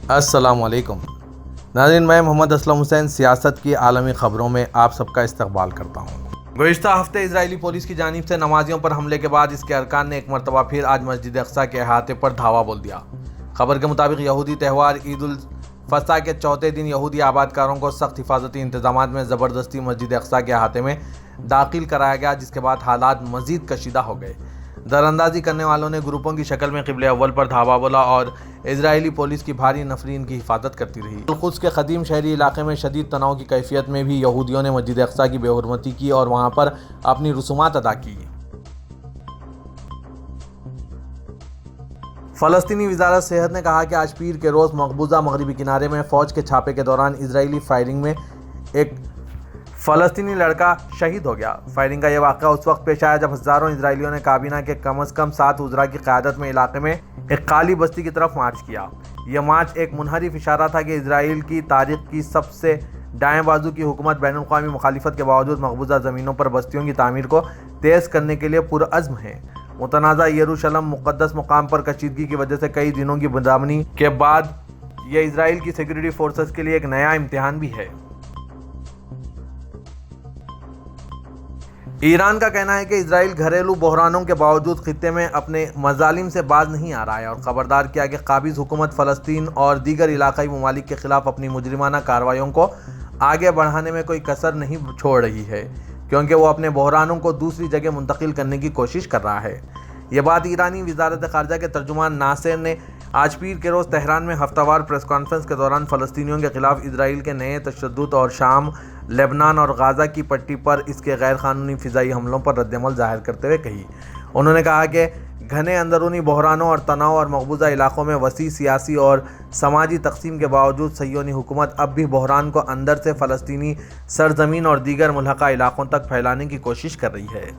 अस्सलाम वालेकुम नाज़रीन, मैं मोहम्मद असलम हुसैन सियासत की आलमी ख़बरों में आप सबका इस्तकबाल करता हूँ। गुज़िश्ता हफ्ते इजरायली पुलिस की जानिब से नमाजियों पर हमले के बाद इसके अरकान ने एक मरतबा फिर आज मस्जिद अक्सा के अहाते पर धावा बोल दिया। खबर के मुताबिक यहूदी त्यौहार ईद उल फसा के चौथे दिन यहूदी आबादकारों को सख्त हिफाजती इंतजामात में ज़बरदस्ती मस्जिद अक्सा के अहाते में दाखिल कराया गया, जिसके बाद हालात मज़ीद कशीदा हो गए। दरअंदाजी करने वालों ने ग्रुपों की शक्ल में क़िबले अव्वल पर धावा बोला और इजरायली पुलिस की भारी नफरी इनकी हिफाजत करती रही। अल-कुद्स के क़दीम शहरी इलाके में शदीद तनाव की कैफियत में भी यहूदियों ने मस्जिद अक्सा की बेहुरमती की और वहाँ पर अपनी रसूमात अदा की। फ़लस्तीनी वज़ारत सेहत ने कहा कि आज पीर के रोज़ मकबूजा मगरबी किनारे में फ़ौज के छापे के दौरान इजरायली फायरिंग में एक फ़लस्तीनी लड़का शहीद हो गया। फायरिंग का यह वाक़या उस वक्त पेश आया जब हज़ारों इजरायलियों ने काबीना के कम अज़ कम 7 वज़रा की क़यादत में इलाके में एक काली बस्ती की तरफ मार्च किया। यह मार्च एक मुनहरिफ इशारा था कि इजराइल की तारीख़ की सबसे दाएं बाजू की हुकूमत बैनुल-अक़वामी मुखालिफत के बावजूद मकबूजा ज़मीनों पर बस्तियों की तामीर को तेज़ करने के लिए पुरअज़्म है। मुतनाज़ा यरूशलम मुक़द्दस मुकाम पर कशीदगी की वजह से कई दिनों की बदआमनी के बाद यह इजराइल की सिक्योरिटी फोर्सेस के लिए एक नया इम्तिहान भी है। ईरान का कहना है कि इजराइल घरेलू बहरानों के बावजूद खित्ते में अपने मजालिम से बाज नहीं आ रहा है और खबरदार किया कि काबिज हुकूमत फ़लस्तीन और दीगर इलाकाई ममालिक के खिलाफ अपनी मुजरिमाना कार्रवाइयों को आगे बढ़ाने में कोई कसर नहीं छोड़ रही है, क्योंकि वो अपने बहरानों को दूसरी जगह मुंतकिल करने की कोशिश कर रहा है। ये बात ईरानी वज़ारत ख़ारजा के तर्जुमान नासिर ने आज पीर के रोज़ तेहरान में हफ्तावार प्रेस कॉन्फ्रेंस के दौरान फ़लस्तीनियों के खिलाफ इजराइल के नए तशद्दुद और शाम, लेबनान और गाज़ा की पट्टी पर इसके गैर कानूनी फ़िज़ाई हमलों पर रद्दअमल ज़ाहिर करते हुए कही। उन्होंने कहा कि घने अंदरूनी बहरानों और तनाव और मकबूजा इलाकों में वसी सियासी और समाजी तकसीम के बावजूद सह्योनी हुकूमत अब भी बहरान को अंदर से फ़लस्तीनी सरजमीन और दीगर मुल्हका इलाकों तक फैलाने की कोशिश कर रही है।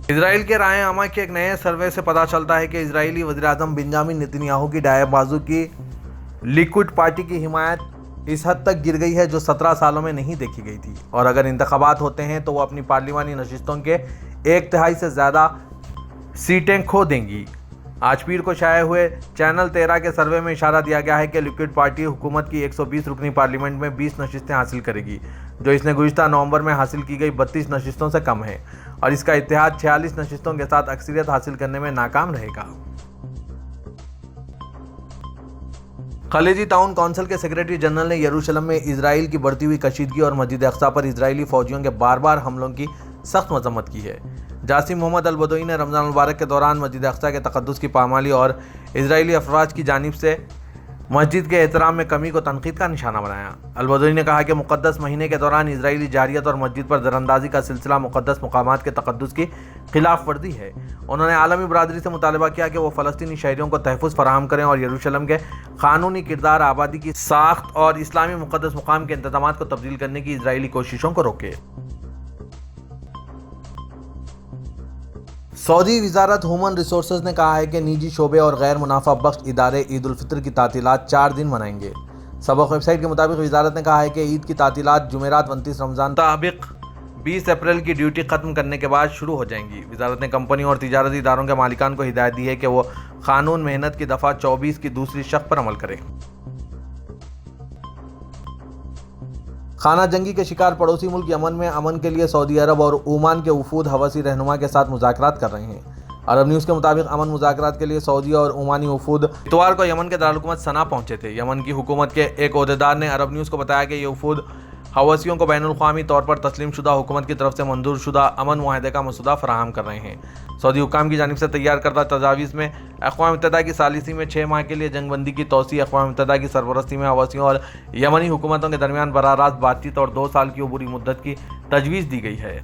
इजराइल के राय आमा के एक नए सर्वे से पता चलता है कि इजरायली वज़ीर-ए-आज़म बेंजामिन नेतन्याहू की दाएं बाजू की लिक्विड पार्टी की हिमायत इस हद तक गिर गई है जो 17 सालों में नहीं देखी गई थी, और अगर इंतखाबात होते हैं तो वो अपनी पार्लिमानी नशिस्तों के 1/3 से ज़्यादा सीटें खो देंगी। आज पीर को शाये हुए चैनल 13 के सर्वे में इशारा दिया गया है कि लिक्विड पार्टी हुकूमत की 120 रुकनी पार्लियामेंट में 20 नशिस्तें हासिल करेगी, जो इसने गुज़िश्ता नवंबर में हासिल की गई 32 नशिस्तों से कम है, और इसका इत्तेहाद 46 नशिस्तों के साथ अक्सरियत हासिल करने में नाकाम रहेगा। खलीजी ताउन कौंसिल के सेक्रेटरी जनरल ने यरूशलम में इजराइल की बढ़ती हुई कशीदगी और मस्जिद अक्सा पर इजरायली फौजियों के बार बार हमलों की सख्त मजम्मत की है। जासिम मोहम्मद अल-बदोई ने रमज़ान मुबारक के दौरान मस्जिद अक्सा के तक़द्दुस की पामाली और इजरायली अफवाज की जानिब से मस्जिद के एहतराम में कमी को तनकीद का निशाना बनाया। अल-बदोई ने कहा कि मुक़द्दस महीने के दौरान इजरायली जारियत और मस्जिद पर दरअंदाजी का सिलसिला मुक़द्दस मकामात के तक़द्दुस की खिलाफ वर्दी है। उन्होंने आलमी बरादरी से मुतालबा किया कि वो फ़लस्तीनी शहरियों को तहफ़्फ़ुज़ फराहम करें और यरूशलम के क़ानूनी किरदार, आबादी की साख्त और इस्लामी मुक़द्दस मुकाम के इंतज़ामात को तब्दील करने की इजरायली कोशिशों को रोके। सऊदी वज़ारत ह्यूमन रिसोर्सेज ने कहा है कि निजी शोबे और गैर मुनाफा बख्श इदारे ईद उल फितर की तातीलात 4 दिन मनाएंगे। सबक वेबसाइट के मुताबिक वज़ारत ने कहा है कि ईद की तातीलात जुमेरात 29 रमज़ान मुताबिक 20 अप्रैल की ड्यूटी ख़त्म करने के बाद शुरू हो जाएंगी। वज़ारत ने कंपनी और तिजारती इदारों के मालिकान को हिदायत दी है कि वो क़ानून मेहनत की दफ़ा 24 की दूसरी शर्त पर अमल करें। खाना जंगी के शिकार पड़ोसी मुल्क यमन में अमन के लिए सऊदी अरब और ओमान के वफूद हवसी रहनुमा के साथ मुज़ाकरात कर रहे हैं। अरब न्यूज़ के मुताबिक अमन मुज़ाकरात के लिए सऊदी और ओमानी वफूद इतवार को यमन के दारुल-हुकूमत सना पहुंचे थे। यमन की हुकूमत के एक ओहदेदार ने अरब न्यूज़ को बताया कि ये वफूद हवसियों को बैनुल-अक़वामी तौर पर तस्लीम शुदा हुकूमत की तरफ से मंजूर शुदा अमन मुआहदे का मसूदा फराहम कर रहे हैं। सऊदी हुकाम की जानिब से तैयार करदा तजावीज़ में अक़वाम मुत्तहिदा की सालिसी में 6 माह के लिए जंगबंदी की तोसी, अक़वाम मुत्तहिदा की सरपरस्ती में हवसियों और यमनी हुकूमतों के दरमियान बराह रास्त बातचीत और 2 साल की अबूरी मुद्दत की तजवीज़ दी गई है।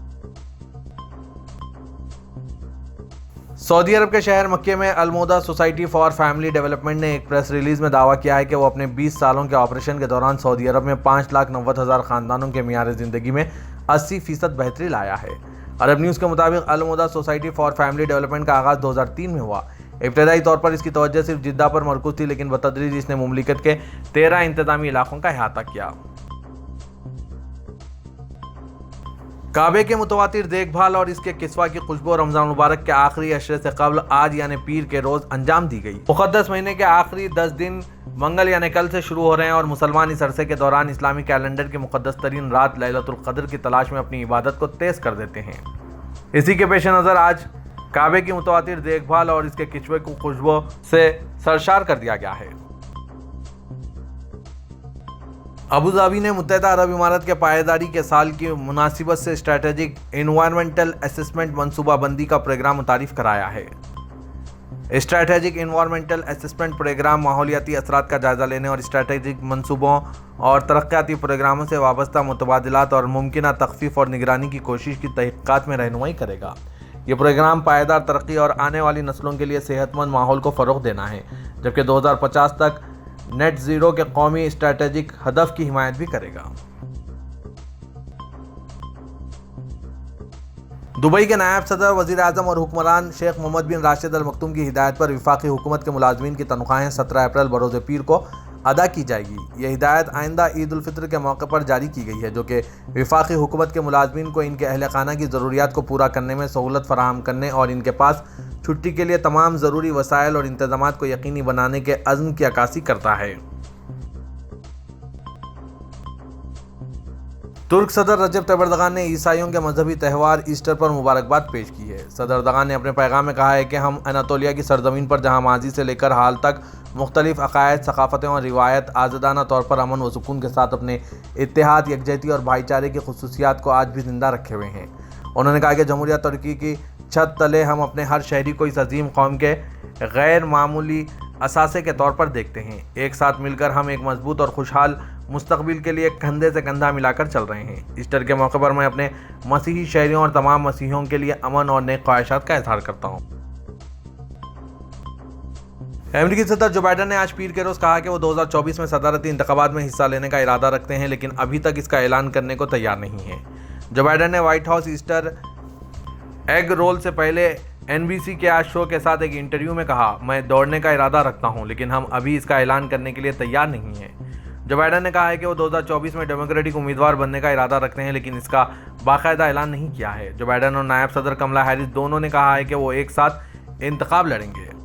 सऊदी अरब के शहर मक्के में अल-मोदा सोसाइटी फॉर फैमिली डेवलपमेंट ने एक प्रेस रिलीज़ में दावा किया है कि वो अपने 20 सालों के ऑपरेशन के दौरान सऊदी अरब में 5,90,000 ख़ानदानों के मियार ज़िंदगी में 80% बेहतरी लाया है। अरब न्यूज़ के मुताबिक अल-मोदा सोसाइटी फॉर फैमिली डेवलपमेंट का आगाज़ 2003 में हुआ। इब्तदाई तौर पर इसकी तवज्जो सिर्फ जिद्दा पर मरकूज़ थी, लेकिन बतदरीज इसने मुमलिकत के 13 इंतज़ामी इलाकों का अहाता किया। کعبے کے متواتر دیکھ بھال اور اس کے کسوہ کی خوشبو رمضان المبارک کے آخری عشرے سے قبل آج یعنی پیر کے روز انجام دی گئی۔ مقدس مہینے کے آخری 10 دن منگل یعنی کل سے شروع ہو رہے ہیں اور مسلمان اس عرصے کے دوران اسلامی کیلنڈر کی مقدس ترین رات لیلۃ القدر کی تلاش میں اپنی عبادت کو تیز کر دیتے ہیں۔ اسی کے پیش نظر آج کعبے کی متواتر دیکھ بھال اور اس کے کسوے کو خوشبو سے سرشار کر دیا گیا ہے۔ ابوظہبی نے متحدہ عرب امارات کے پائیداری کے سال کی مناسبت سے اسٹریٹجک انوائرمنٹل اسسمنٹ منصوبہ بندی کا پروگرام متعارف کرایا ہے۔ اسٹریٹجک انوائرمنٹل اسسمنٹ پروگرام ماحولیاتی اثرات کا جائزہ لینے اور اسٹریٹجک منصوبوں اور ترقیاتی پروگراموں سے وابستہ متبادلات اور ممکنہ تخفیف اور نگرانی کی کوشش کی تحقیقات میں رہنمائی کرے گا۔ یہ پروگرام پائیدار ترقی اور آنے والی نسلوں کے لیے صحت مند ماحول کو فروغ دینا ہے، جبکہ 2050 تک نیٹ زیرو کے قومی اسٹریٹجک ہدف کی حمایت بھی کرے گا۔ دبئی کے نائب صدر وزیر اعظم اور حکمران شیخ محمد بن راشد ال مکتوم کی ہدایت پر وفاقی حکومت کے ملازمین کی تنخواہیں 17 اپریل بروز پیر کو ادا کی جائے گی۔ یہ ہدایت آئندہ عید الفطر کے موقع پر جاری کی گئی ہے، جو کہ وفاقی حکومت کے ملازمین کو ان کے اہل خانہ کی ضروریات کو پورا کرنے میں سہولت فراہم کرنے اور ان کے پاس چھٹی کے لیے تمام ضروری وسائل اور انتظامات کو یقینی بنانے کے عزم کی عکاسی کرتا ہے۔ ترک صدر رجب طیب اردوغان نے عیسائیوں کے مذہبی تہوار ایسٹر پر مبارکباد پیش کی ہے۔ صدر اردوغان نے اپنے پیغام میں کہا ہے کہ ہم اناطولیہ کی سرزمین پر جہاں ماضی سے لے کر حال تک مختلف عقائد، ثقافتیں اور روایت آزادانہ طور پر امن و سکون کے ساتھ اپنے اتحاد، یکجہتی اور بھائی چارے کی خصوصیات کو آج بھی زندہ رکھے ہوئے ہیں۔ انہوں نے کہا کہ جمہوریہ ترکی کی چھت تلے ہم اپنے ہر شہری کو اس عظیم قوم کے غیر معمولی اثاثے کے طور پر دیکھتے ہیں۔ ایک ساتھ مل کر ہم ایک مضبوط اور خوشحال مستقبل کے لیے کندھے سے کندھا ملا کر چل رہے ہیں۔ ایسٹر کے موقع پر میں اپنے مسیحی شہریوں اور تمام مسیحیوں کے لیے امن اور نیک خواہشات کا اظہار کرتا ہوں۔ امریکی صدر جو بائیڈن نے آج پیر کے روز کہا کہ وہ 2024 میں صدارتی انتخابات میں حصہ لینے کا ارادہ رکھتے ہیں، لیکن ابھی تک اس کا اعلان کرنے کو تیار نہیں ہیں۔ جو بائیڈن نے White House Easter egg roll سے پہلے NBC کے آج شو کے ساتھ ایک انٹرویو میں کہا، میں دوڑنے کا ارادہ رکھتا ہوں، لیکن ہم ابھی اس کا اعلان کرنے کے لیے تیار نہیں ہیں۔ جو بائیڈن نے کہا ہے کہ وہ 2024 میں ڈیموکریٹک امیدوار بننے کا ارادہ رکھتے ہیں، لیکن اس کا باقاعدہ اعلان نہیں کیا ہے۔ جو بائیڈن اور نائب صدر کملا ہیرس دونوں نے کہا ہے کہ وہ ایک ساتھ انتخاب لڑیں گے۔